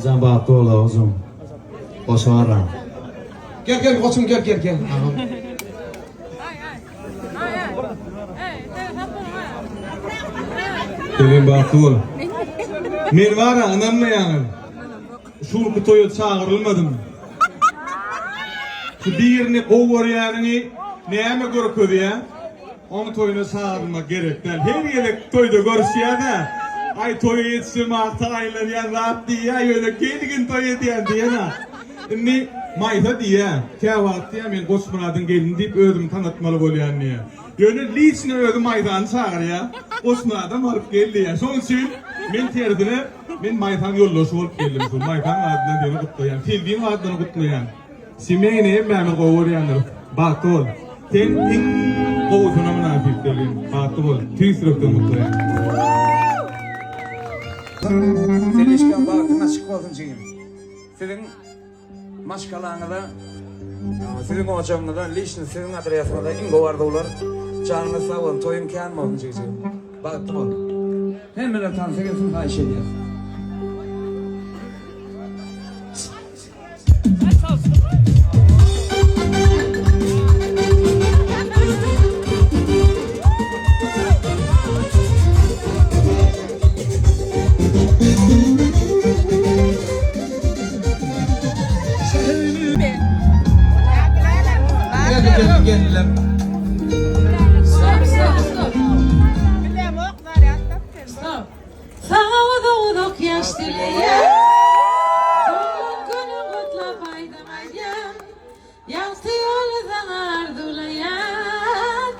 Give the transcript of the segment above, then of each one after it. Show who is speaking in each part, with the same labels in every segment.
Speaker 1: Can bahtı ola uzun. Koşarım.
Speaker 2: Gel koçum gel.
Speaker 1: Benim bahtı ol. Men var ya anamla yani. Şurku toyu çağırılmadım. Şu birini kovur yani neyime görüküyor ya. Onun toyunu çağırmak gerek değil. Her yelek toyda görüşüyor da. Ay toyu yetişim aylar ya rahat diye. Ay öyle gelgin toyu diyen diye na. Şimdi mayta diye. Kevat diye men Koçmurad'ın gelin deyip ödüm tanıtmalı oluyor diye. Yönü liçine ödüm maytanı çağır ya. Koçmurad'dan varıp geldi ya. Son için men terdine men maytan yolloşu olup geldim. Maytan adına diye kutlayan. Fildiğin adına kutlayan. Simeyne ben kovuyanlar. Bahtı ol. Sen in kovusuna münafıklarım. Bahtı ol. Tüy sırıktan mutluyan.
Speaker 2: Sen işken bahtına çık olsun şeyim. Sizin maşkalarınızda, sizin oğacağınızda, lişin sizin adresinde ingo vardı olar. Canınız sağ olun, toyum kâr mı olsun şeyim. Bahtı ol. Hemen tanısak etsin ha işe diyor. Gel.
Speaker 3: Stop. Sağduk yaş dileyen Doğum günü kutlamaydım Yaktı yoldan ardulayan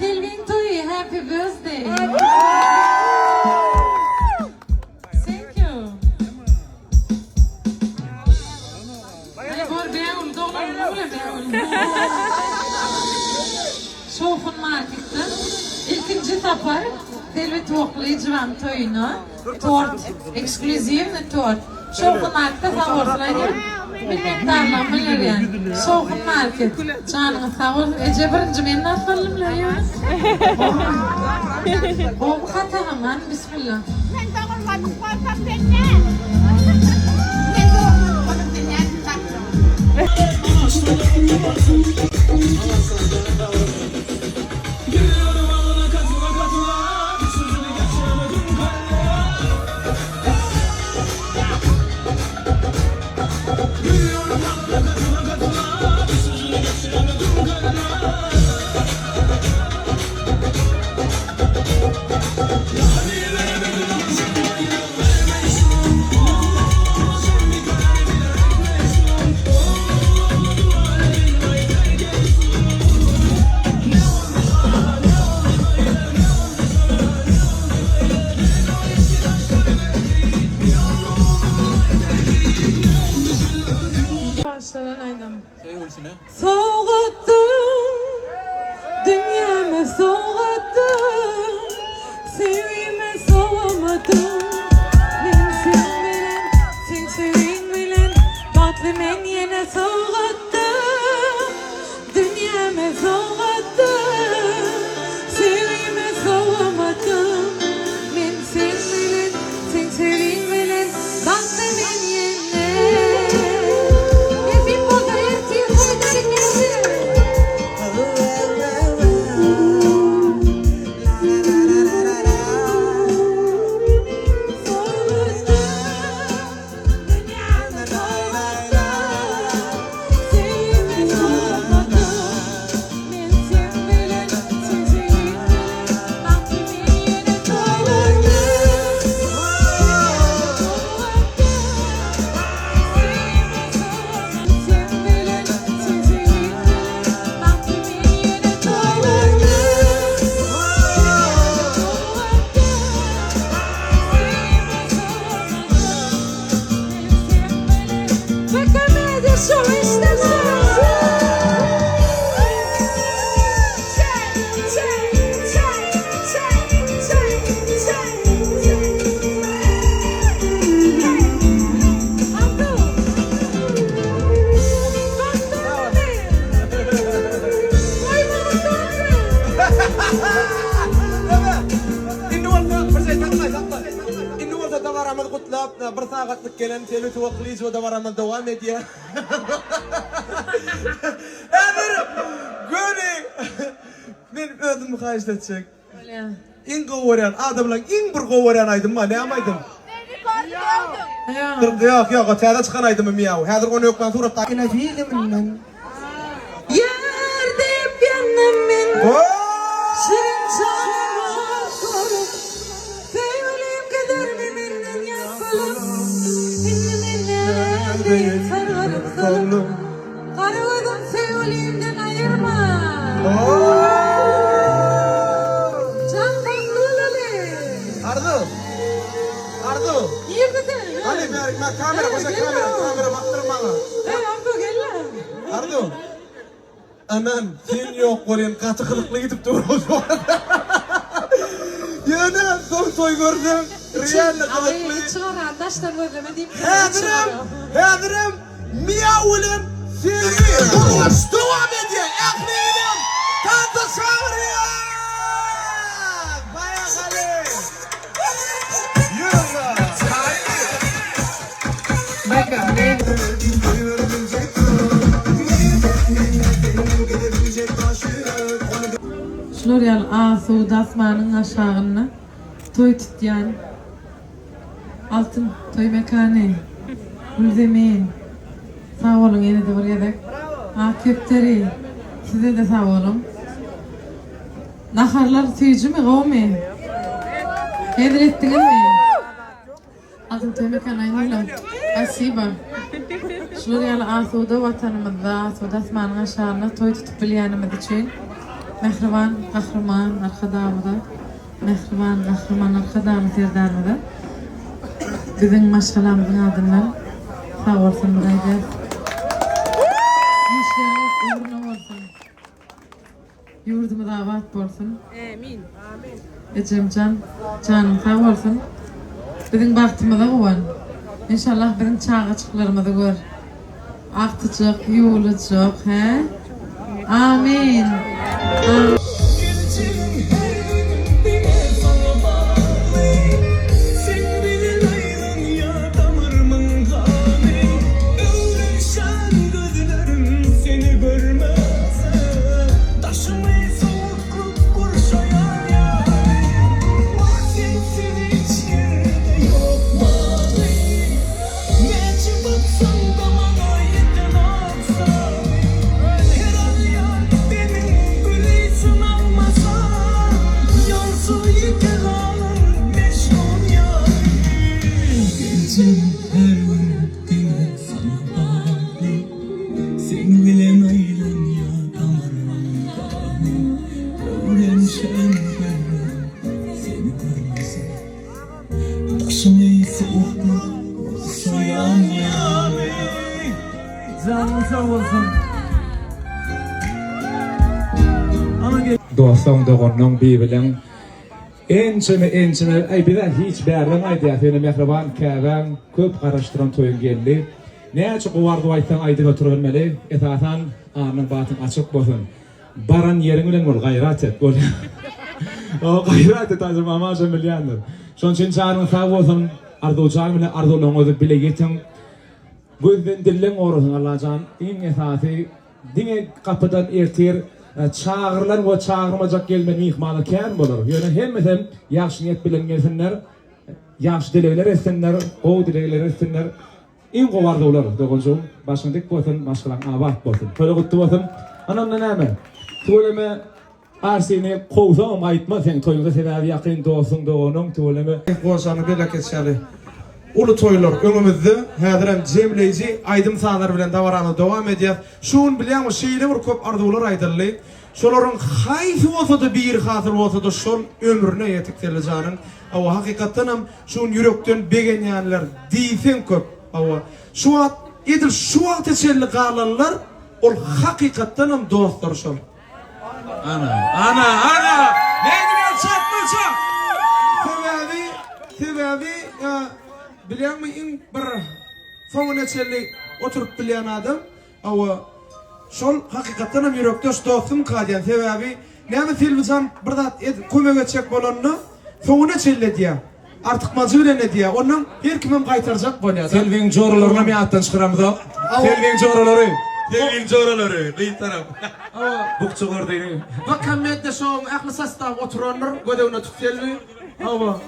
Speaker 3: Telvin to you happy birthday Thank you Ay var beğul doğru beğul Şofun marketten İlkinci tapar Delvet oklayıcı van toyunu Tort, ekskluzivni tort Şofun markette favorlayın Minnettarlar bilir yani Şofun market Canınız sağ ol Ece birinci benim atfalımlar ya Oğlu hataman Bismillah
Speaker 4: Men doğru var bu korkak senden. Men doğru var senden.
Speaker 3: Soğuttun, dünyamı soğuttun, sevgimi soğumadın. Ben sen bilen, sen sevin bilen, tatlı men yine soğuttun, dünyamı soğuttun, sevgimi soğumadın. Ben sen bilen, sen sevin bilen, tatlı men yine.
Speaker 5: davaramy gutlap, bir sagatlyk gelen telefon toklayıcı o davaramy dowam edýär. Häzir göni men özüm haýyş etjek. İň gowuryan adamlar iň bir gowuryan aýdym ma, näme aýdym? Yok, o täze çykan aýdym miýaw. Häzir onu ýokdan suratda ina filminden.
Speaker 3: Yerdip yandım men. Şirin çağırma korup. Sevgilim kadar menden yapalım. Benimle değil sararıp salım. Karavadım sevgilimden ayırma. Can kalkmalı be.
Speaker 5: Ardu.
Speaker 3: Yerde.
Speaker 5: Hadi ben kamera baktırma bana.
Speaker 3: Ardu gel lan.
Speaker 5: Ardu. Anan sen yok koyan katı kılıklı gidip durursun. Yani toy gördüm. Riyanlı kılıklı.
Speaker 3: Çıkar arkadaşlar böyle deyip.
Speaker 5: Hadirim. Miyavulun seni. Koş devam ediyor. Ekmeğim. Tatlı çağırıyor. Bayağı kale. Yürü lan.
Speaker 3: Şloryal asu dasmanın aşağına toy tutyan altın toy mekanı Gülzemin sağ olun yine de buraya da köpteri size de sağ olun naharlar tüyücü mü gavmi hedir ettiniz mi altın toy mekanı aynıyla asiba Şloryal asuda vatanımızda asu dasmanın aşağına toy tutup bilyanımız için Mehriban, kahraman, arkadağımda. Mehriban, kahraman, arkadağımı serdarmıda. Bizim maşgalamızın adından sağ olsun burayda. İnşallah uğurlu olsun. Yurdumuz avat olsun. Amin. Ecemcan, canım sağ olsun. Bizim baktığımıza kovan. İnşallah bizim çağıçıklarımızı gör. Aktıcık, yuğulucuk, he? Amin.
Speaker 6: Dostum doğanın birbirinin ençeme ay bir de hiç berden aydı ya seni mehriban kəvən köp qarıştıran toyun geldi. Ne açık vardı aytan aydı oturulmalı esasen anın batın açık bolsun. Baran yerin bilen bol gayrat et bol. O gayrat et azım ama milyandır. Şon için çağırın sağ olsun ardu çağırın bilen ardu longozu bile getin. Gözden dillen orasın Allah'can in esası dine kapıdan ertir çağırlar ve çağırmacak gelmen mihmanı kâr bolur. Yani hemmeten yaxşı niyet bilen gelsinler, yaxşı dilekler etsinler, o dilekler etsinler. İn qovarda olar doğrucuğum. Başındık bolsun, başkalan abat bolsun. Böyle kutlu bolsun. Anamla näme? Tuğleme arsini qowsam aytma sen toyunda sebebi yakın dostun doğunun tuğleme.
Speaker 5: Qoşanı bela keçeli. Ulu toylar öňümizde häzirem jemleýiji aýdym sanalar bilen dawarany dowam edýär. Şuň bilen şeýle bir köp arzuwlar aýdyldy. Şolaryň haýsy bolsa-da bir hasyr bolsa-da şol ömrüne ýetik gelýärjanyň. Awa hakykatdan hem şuň ýürekden begenýänler diýsen köp. Awa şu wagt edil şu wagt teselli galanlar ol hakykatdan hem dostlar şol. Ana. Nädime çatmyça? Sebebi bilen mi in bir soňuna çelli oturup bilýän adam, awa şol hakykatdan hem ýürekde dostum kadýan sebebi näme telewizyon bir zat kömek etjek bolanyny soňuna çelli diýär. Artıkmacı bilen ne diye. Ondan her kimim kaytaracak böyle.
Speaker 6: Telvin joralarına mi attan çıkaramdı? Telvin joraları.
Speaker 1: Telin coraları, kıyı taraf.
Speaker 6: Bukçu gördüğünü.
Speaker 5: Bak kamiyette şu aklı sasta oturanlar gödevine tutuyorlar. Ama